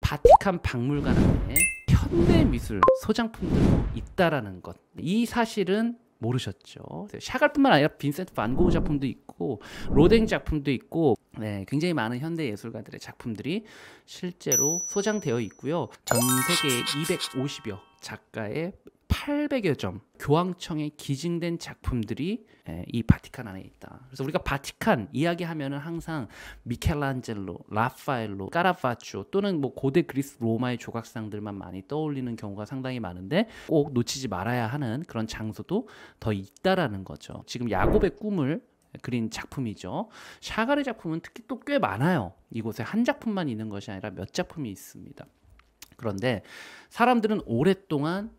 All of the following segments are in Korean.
바티칸 박물관 안에 현대미술 소장품들도 있다라는 것, 이 사실은 모르셨죠? 샤갈뿐만 아니라 빈센트 반 고흐 작품도 있고 로댕 작품도 있고, 네, 굉장히 많은 현대 예술가들의 작품들이 실제로 소장되어 있고요. 전 세계 250여 작가의 800여 점 교황청에 기증된 작품들이 이 바티칸 안에 있다. 그래서 우리가 바티칸 이야기하면은 항상 미켈란젤로, 라파엘로, 까라파초 또는 뭐 고대 그리스 로마의 조각상들만 많이 떠올리는 경우가 상당히 많은데, 꼭 놓치지 말아야 하는 그런 장소도 더 있다라는 거죠. 지금 야곱의 꿈을 그린 작품이죠. 샤갈의 작품은 특히 또 꽤 많아요. 이곳에 한 작품만 있는 것이 아니라 몇 작품이 있습니다. 그런데 사람들은 오랫동안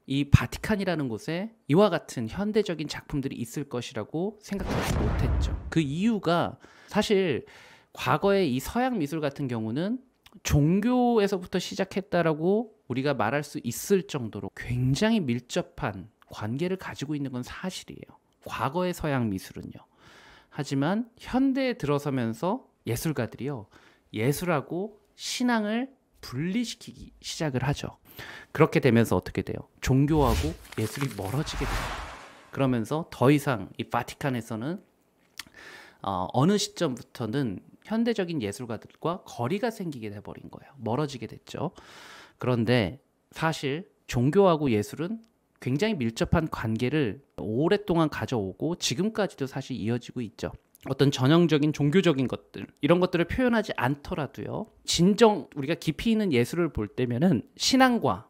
이 바티칸이라는 곳에 이와 같은 현대적인 작품들이 있을 것이라고 생각하지 못했죠. 그 이유가 사실 과거의 이 서양 미술 같은 경우는 종교에서부터 시작했다라고 우리가 말할 수 있을 정도로 굉장히 밀접한 관계를 가지고 있는 건 사실이에요. 과거의 서양 미술은요. 하지만 현대에 들어서면서 예술가들이요, 예술하고 신앙을 분리시키기 시작을 하죠. 그렇게 되면서 어떻게 돼요? 종교하고 예술이 멀어지게 돼요. 그러면서 더 이상 이 바티칸에서는 어느 시점부터는 현대적인 예술가들과 거리가 생기게 돼버린 거예요. 멀어지게 됐죠. 그런데 사실 종교하고 예술은 굉장히 밀접한 관계를 오랫동안 가져오고 지금까지도 사실 이어지고 있죠. 어떤 전형적인 종교적인 것들, 이런 것들을 표현하지 않더라도요, 진정 우리가 깊이 있는 예술을 볼 때면은 신앙과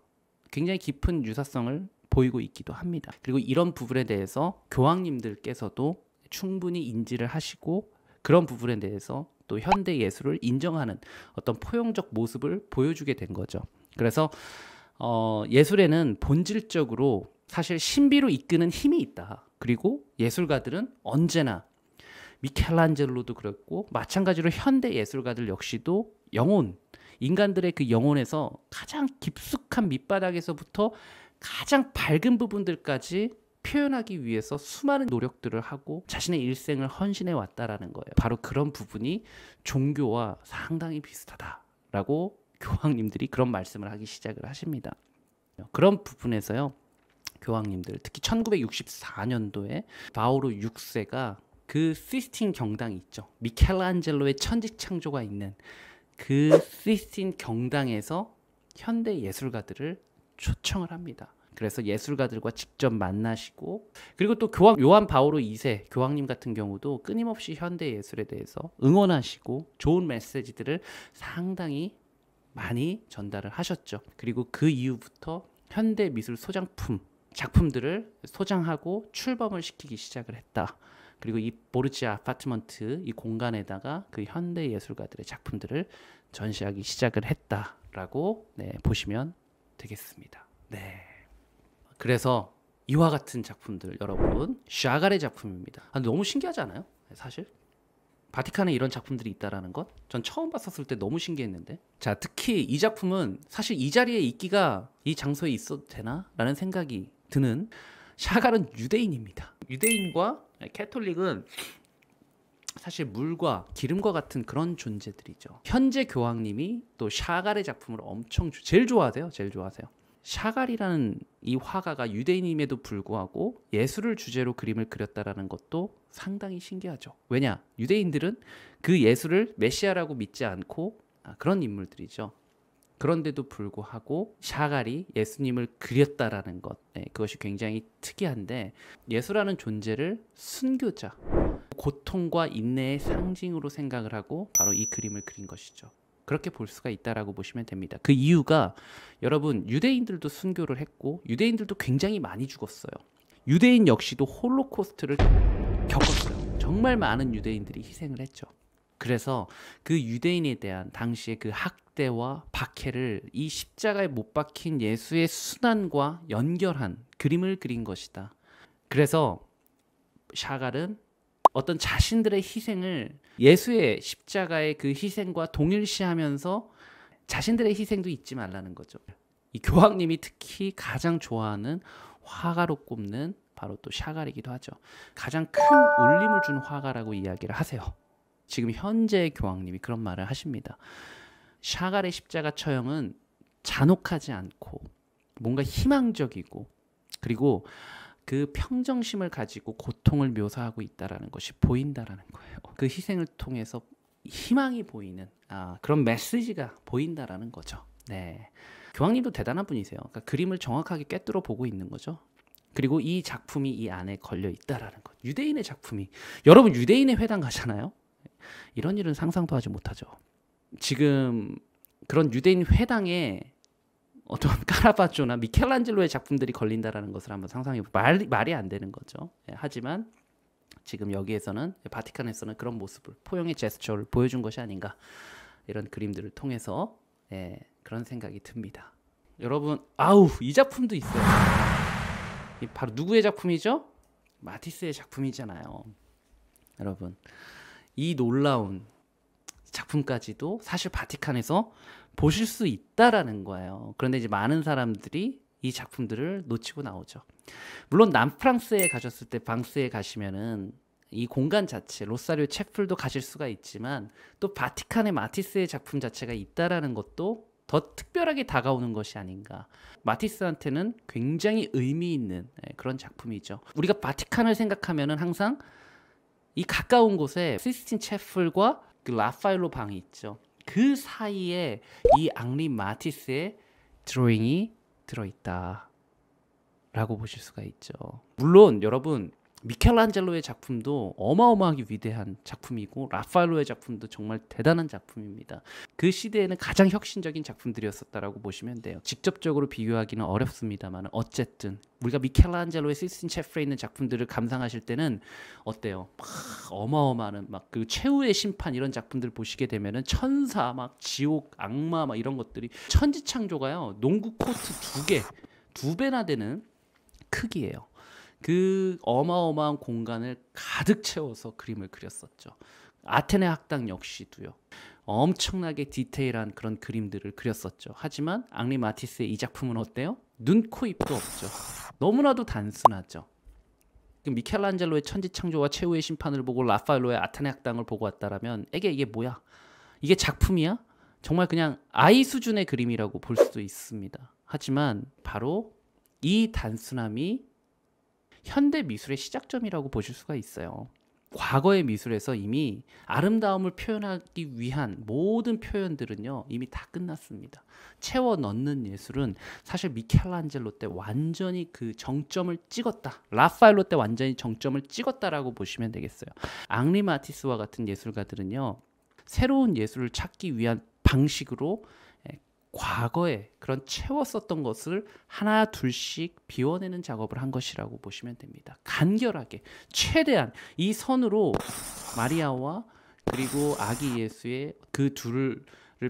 굉장히 깊은 유사성을 보이고 있기도 합니다. 그리고 이런 부분에 대해서 교황님들께서도 충분히 인지를 하시고, 그런 부분에 대해서 또 현대 예술을 인정하는 어떤 포용적 모습을 보여주게 된 거죠. 그래서 예술에는 본질적으로 사실 신비로 이끄는 힘이 있다. 그리고 예술가들은 언제나, 미켈란젤로도 그랬고 마찬가지로 현대 예술가들 역시도 영혼, 인간들의 그 영혼에서 가장 깊숙한 밑바닥에서부터 가장 밝은 부분들까지 표현하기 위해서 수많은 노력들을 하고 자신의 일생을 헌신해 왔다라는 거예요. 바로 그런 부분이 종교와 상당히 비슷하다라고 교황님들이 그런 말씀을 하기 시작을 하십니다. 그런 부분에서요, 교황님들, 특히 1964년도에 바오로 6세가 그 시스틴 경당이 있죠. 미켈란젤로의 천지창조가 있는 그 시스틴 경당에서 현대 예술가들을 초청을 합니다. 그래서 예술가들과 직접 만나시고, 그리고 또 교황 요한 바오로 2세 교황님 같은 경우도 끊임없이 현대 예술에 대해서 응원하시고 좋은 메시지들을 상당히 많이 전달을 하셨죠. 그리고 그 이후부터 현대 미술 소장품 작품들을 소장하고 출범을 시키기 시작을 했다. 그리고 이 보르지아 아파트먼트 이 공간에다가 그 현대 예술가들의 작품들을 전시하기 시작을 했다라고, 네, 보시면 되겠습니다. 네. 그래서 이와 같은 작품들, 여러분, 샤갈의 작품입니다. 너무 신기하지 않아요? 사실 바티칸에 이런 작품들이 있다라는 것, 전 처음 봤었을 때 너무 신기했는데, 자, 특히 이 작품은 사실 이 자리에 있기가, 이 장소에 있어도 되나? 라는 생각이 드는, 샤갈은 유대인입니다. 유대인과 캐톨릭은 사실 물과 기름과 같은 그런 존재들이죠. 현재 교황님이 또 샤갈의 작품을 엄청 제일 좋아하세요. 제일 좋아하세요. 샤갈이라는 이 화가가 유대인임에도 불구하고 예술을 주제로 그림을 그렸다라는 것도 상당히 신기하죠. 왜냐? 유대인들은 그 예술을 메시아라고 믿지 않고 그런 인물들이죠. 그런데도 불구하고 샤갈이 예수님을 그렸다라는 것, 네, 그것이 굉장히 특이한데, 예술하는 존재를 순교자, 고통과 인내의 상징으로 생각을 하고 바로 이 그림을 그린 것이죠. 그렇게 볼 수가 있다라고 보시면 됩니다. 그 이유가, 여러분, 유대인들도 순교를 했고 유대인들도 굉장히 많이 죽었어요. 유대인 역시도 홀로코스트를 겪었어요. 정말 많은 유대인들이 희생을 했죠. 그래서 그 유대인에 대한 당시의 그 학대와 박해를 이 십자가에 못 박힌 예수의 순환과 연결한 그림을 그린 것이다. 그래서 샤갈은 어떤 자신들의 희생을 예수의 십자가의 그 희생과 동일시하면서 자신들의 희생도 잊지 말라는 거죠. 이 교황님이 특히 가장 좋아하는 화가로 꼽는 바로 또 샤갈이기도 하죠. 가장 큰 울림을 준 화가라고 이야기를 하세요. 지금 현재 교황님이 그런 말을 하십니다. 샤갈의 십자가 처형은 잔혹하지 않고 뭔가 희망적이고 그리고 그 평정심을 가지고 고통을 묘사하고 있다라는 것이 보인다라는 거예요. 그 희생을 통해서 희망이 보이는 그런 메시지가 보인다라는 거죠. 네, 교황님도 대단한 분이세요. 그러니까 그림을 정확하게 꿰뚫어 보고 있는 거죠. 그리고 이 작품이 이 안에 걸려 있다라는 것. 유대인의 작품이. 여러분 유대인의 회당 가잖아요. 이런 일은 상상도 하지 못하죠. 지금 그런 유대인 회당에 어떤 카라바조나 미켈란젤로의 작품들이 걸린다라는 것을 한번 상상해 보면 말이 안 되는 거죠. 하지만 지금 여기에서는 바티칸에서는 그런 모습을 포용의 제스처를 보여준 것이 아닌가 이런 그림들을 통해서 그런 생각이 듭니다. 여러분 이 작품도 있어요. 바로 누구의 작품이죠? 마티스의 작품이잖아요. 여러분 이 놀라운 작품까지도 사실 바티칸에서 보실 수 있다라는 거예요. 그런데 이제 많은 사람들이 이 작품들을 놓치고 나오죠. 물론 남프랑스에 가셨을 때 방스에 가시면은 이 공간 자체 로사리오 채플도 가실 수가 있지만 또 바티칸의 마티스의 작품 자체가 있다라는 것도 더 특별하게 다가오는 것이 아닌가. 마티스한테는 굉장히 의미 있는 그런 작품이죠. 우리가 바티칸을 생각하면은 항상 이 가까운 곳에 시스틴 채플과 그 라파엘로 방이 있죠. 그 사이에 이 앙리 마티스의 드로잉이 들어있다 라고 보실 수가 있죠. 물론 여러분 미켈란젤로의 작품도 어마어마하게 위대한 작품이고 라파엘로의 작품도 정말 대단한 작품입니다. 그 시대에는 가장 혁신적인 작품들이었었다라고 보시면 돼요. 직접적으로 비교하기는 어렵습니다만 어쨌든 우리가 미켈란젤로의 시스틴 채플에 있는 작품들을 감상하실 때는 어때요? 막 어마어마한 막 그 최후의 심판 이런 작품들 보시게 되면은 천사 막 지옥 악마 막 이런 것들이 천지창조가요. 농구 코트 2배나 되는 크기예요. 그 어마어마한 공간을 가득 채워서 그림을 그렸었죠. 아테네 학당 역시도요. 엄청나게 디테일한 그런 그림들을 그렸었죠. 하지만 앙리 마티스의 이 작품은 어때요? 눈, 코, 입도 없죠. 너무나도 단순하죠. 미켈란젤로의 천지창조와 최후의 심판을 보고 라파엘로의 아테네 학당을 보고 왔다라면 이게 뭐야? 이게 작품이야? 정말 그냥 아이 수준의 그림이라고 볼 수도 있습니다. 하지만 바로 이 단순함이 현대 미술의 시작점이라고 보실 수가 있어요. 과거의 미술에서 이미 아름다움을 표현하기 위한 모든 표현들은요 이미 다 끝났습니다. 채워 넣는 예술은 사실 미켈란젤로 때 완전히 그 정점을 찍었다. 라파엘로 때 완전히 정점을 찍었다라고 보시면 되겠어요. 앙리 마티스와 같은 예술가들은요 새로운 예술을 찾기 위한 방식으로 과거에 그런 채웠었던 것을 하나 둘씩 비워내는 작업을 한 것이라고 보시면 됩니다. 간결하게 최대한 이 선으로 마리아와 그리고 아기 예수의 그 둘을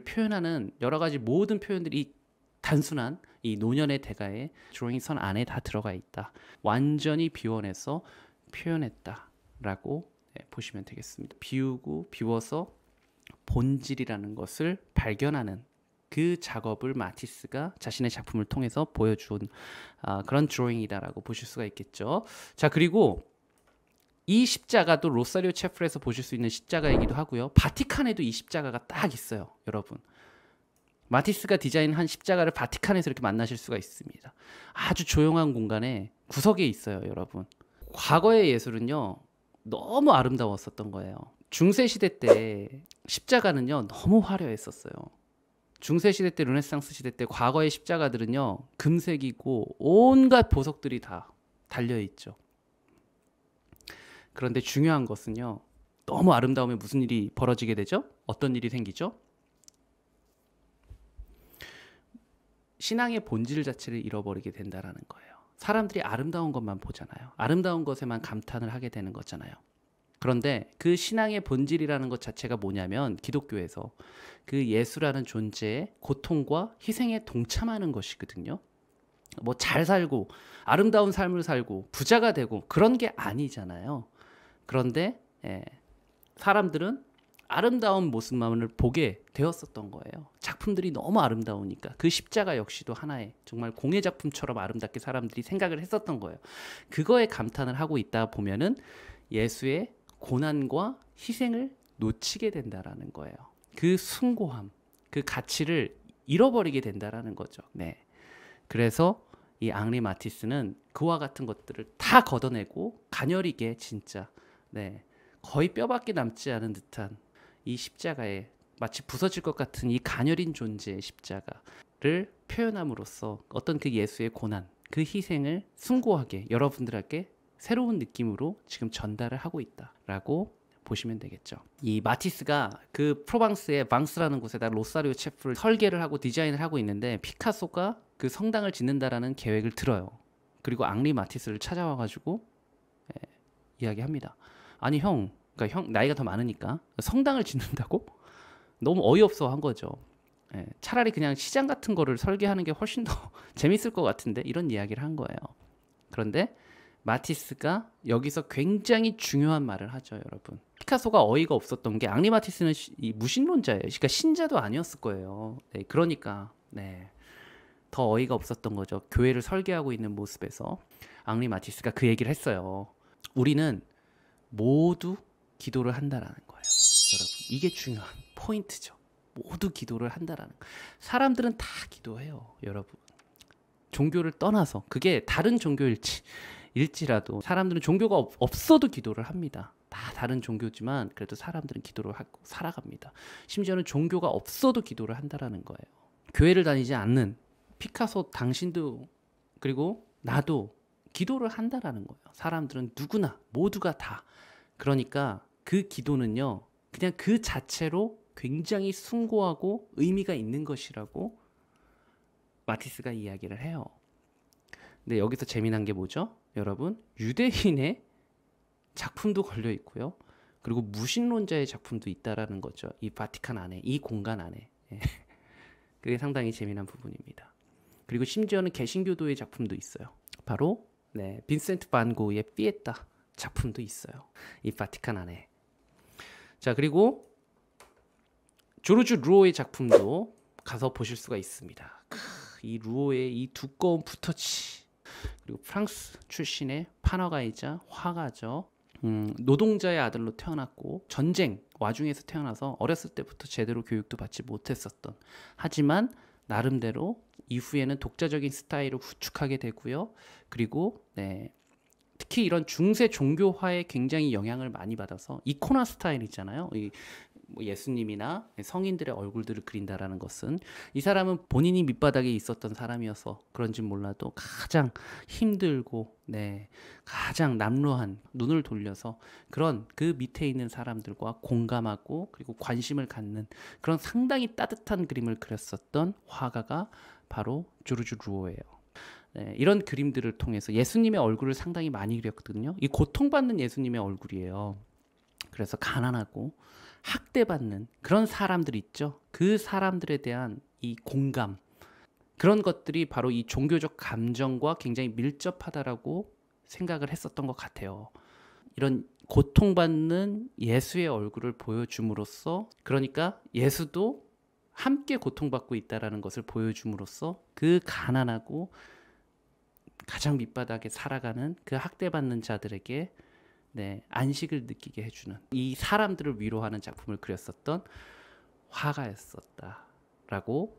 표현하는 여러 가지 모든 표현들이 단순한 이 노년의 대가의 드로잉 선 안에 다 들어가 있다. 완전히 비워내서 표현했다라고 보시면 되겠습니다. 비우고 비워서 본질이라는 것을 발견하는 그 작업을 마티스가 자신의 작품을 통해서 보여준 그런 드로잉이다라고 보실 수가 있겠죠. 자, 그리고 이 십자가도 로사리오 채플에서 보실 수 있는 십자가이기도 하고요. 바티칸에도 이 십자가가 딱 있어요, 여러분. 마티스가 디자인한 십자가를 바티칸에서 이렇게 만나실 수가 있습니다. 아주 조용한 공간에 구석에 있어요, 여러분. 과거의 예술은요, 너무 아름다웠었던 거예요. 중세시대 때 십자가는요, 너무 화려했었어요. 중세시대 때 르네상스 시대 때 과거의 십자가들은요 금색이고 온갖 보석들이 다 달려있죠. 그런데 중요한 것은요 너무 아름다우면 무슨 일이 벌어지게 되죠? 어떤 일이 생기죠? 신앙의 본질 자체를 잃어버리게 된다라는 거예요. 사람들이 아름다운 것만 보잖아요. 아름다운 것에만 감탄을 하게 되는 거잖아요. 그런데 그 신앙의 본질이라는 것 자체가 뭐냐면 기독교에서 그 예수라는 존재의 고통과 희생에 동참하는 것이거든요. 뭐 잘 살고 아름다운 삶을 살고 부자가 되고 그런 게 아니잖아요. 그런데 사람들은 아름다운 모습만을 보게 되었었던 거예요. 작품들이 너무 아름다우니까. 그 십자가 역시도 하나의 정말 공예 작품처럼 아름답게 사람들이 생각을 했었던 거예요. 그거에 감탄을 하고 있다 보면은 예수의 고난과 희생을 놓치게 된다라는 거예요. 그 숭고함, 그 가치를 잃어버리게 된다라는 거죠. 네. 그래서 이 앙리 마티스는 그와 같은 것들을 다 걷어내고 가녀리게 진짜 네. 거의 뼈밖에 남지 않은 듯한 이 십자가에 마치 부서질 것 같은 이 가녀린 존재의 십자가를 표현함으로써 어떤 그 예수의 고난, 그 희생을 숭고하게 여러분들에게 새로운 느낌으로 지금 전달을 하고 있다라고 보시면 되겠죠. 이 마티스가 그 프로방스의 방스라는 곳에다 로사리오 체프를 설계를 하고 디자인을 하고 있는데 피카소가 그 성당을 짓는다라는 계획을 들어요. 그리고 앙리 마티스를 찾아와가지고 이야기합니다. 아니 형, 그러니까 형 나이가 더 많으니까 성당을 짓는다고? 너무 어이없어 한 거죠. 차라리 그냥 시장 같은 거를 설계하는 게 훨씬 더 재밌을 것 같은데 이런 이야기를 한 거예요. 그런데 마티스가 여기서 굉장히 중요한 말을 하죠, 여러분. 피카소가 어이가 없었던 게 앙리 마티스는 이 무신론자예요. 그러니까 신자도 아니었을 거예요. 네, 그러니까 더 어이가 없었던 거죠. 교회를 설계하고 있는 모습에서 앙리 마티스가 그 얘기를 했어요. 우리는 모두 기도를 한다라는 거예요. 여러분, 이게 중요한 포인트죠. 모두 기도를 한다라는 거. 사람들은 다 기도해요, 여러분. 종교를 떠나서 그게 다른 종교일지라도 사람들은 종교가 없어도 기도를 합니다. 다 다른 종교지만 그래도 사람들은 기도를 하고 살아갑니다. 심지어는 종교가 없어도 기도를 한다라는 거예요. 교회를 다니지 않는 피카소 당신도 그리고 나도 기도를 한다라는 거예요. 사람들은 누구나 모두가 다. 그러니까 그 기도는요, 그냥 그 자체로 굉장히 숭고하고 의미가 있는 것이라고 마티스가 이야기를 해요. 근데 여기서 재미난 게 뭐죠? 여러분, 유대인의 작품도 걸려 있고요. 그리고 무신론자의 작품도 있다라는 거죠. 이 바티칸 안에, 이 공간 안에. 그게 상당히 재미난 부분입니다. 그리고 심지어는 개신교도의 작품도 있어요. 바로 빈센트 반 고흐의 피에타 작품도 있어요. 이 바티칸 안에. 자, 그리고 조르주 루오의 작품도 가서 보실 수가 있습니다. 이 루오의 이 두꺼운 붓터치, 그리고 프랑스 출신의 판화가이자 화가죠. 노동자의 아들로 태어났고 전쟁 와중에서 태어나서 어렸을 때부터 제대로 교육도 받지 못했었던, 하지만 나름대로 이후에는 독자적인 스타일을 구축하게 되고요. 그리고 특히 이런 중세 종교화에 굉장히 영향을 많이 받아서 이코나 스타일 있잖아요. 뭐 예수님이나 성인들의 얼굴들을 그린다라는 것은, 이 사람은 본인이 밑바닥에 있었던 사람이어서 그런지 몰라도 가장 힘들고 가장 남루한, 눈을 돌려서 그런 그 밑에 있는 사람들과 공감하고 그리고 관심을 갖는 그런 상당히 따뜻한 그림을 그렸었던 화가가 바로 조르주 루오예요. 이런 그림들을 통해서 예수님의 얼굴을 상당히 많이 그렸거든요. 이 고통받는 예수님의 얼굴이에요. 그래서 가난하고 학대받는 그런 사람들 있죠. 그 사람들에 대한 이 공감, 그런 것들이 바로 이 종교적 감정과 굉장히 밀접하다라고 생각을 했었던 것 같아요. 이런 고통받는 예수의 얼굴을 보여줌으로써, 그러니까 예수도 함께 고통받고 있다라는 것을 보여줌으로써 그 가난하고 가장 밑바닥에 살아가는 그 학대받는 자들에게 안식을 느끼게 해주는, 이 사람들을 위로하는 작품을 그렸었던 화가였었다라고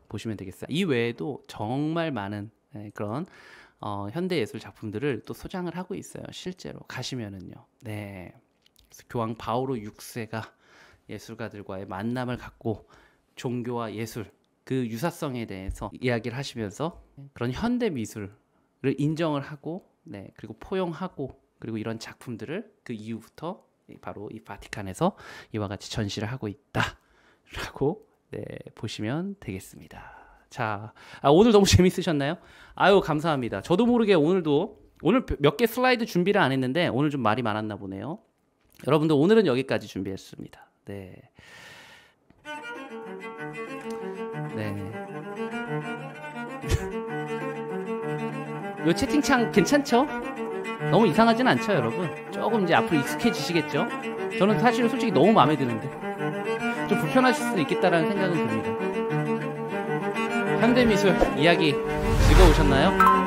보시면 되겠어요. 이 외에도 정말 많은 그런 현대 예술 작품들을 또 소장을 하고 있어요. 실제로 가시면은요. 그래서 교황 바오로 6세가 예술가들과의 만남을 갖고 종교와 예술, 그 유사성에 대해서 이야기를 하시면서 그런 현대 미술을 인정을 하고 그리고 포용하고, 그리고 이런 작품들을 그 이후부터 바로 이 바티칸에서 이와 같이 전시를 하고 있다라고 보시면 되겠습니다. 자, 오늘 너무 재밌으셨나요? 아유, 감사합니다. 저도 모르게 오늘 몇 개 슬라이드 준비를 안 했는데 오늘 좀 말이 많았나 보네요. 여러분들, 오늘은 여기까지 준비했습니다. 이 채팅창 괜찮죠? 너무 이상하진 않죠, 여러분? 조금 이제 앞으로 익숙해지시겠죠? 저는 사실 솔직히 너무 마음에 드는데 좀 불편하실 수도 있겠다라는 생각은 듭니다. 현대미술 이야기 즐거우셨나요?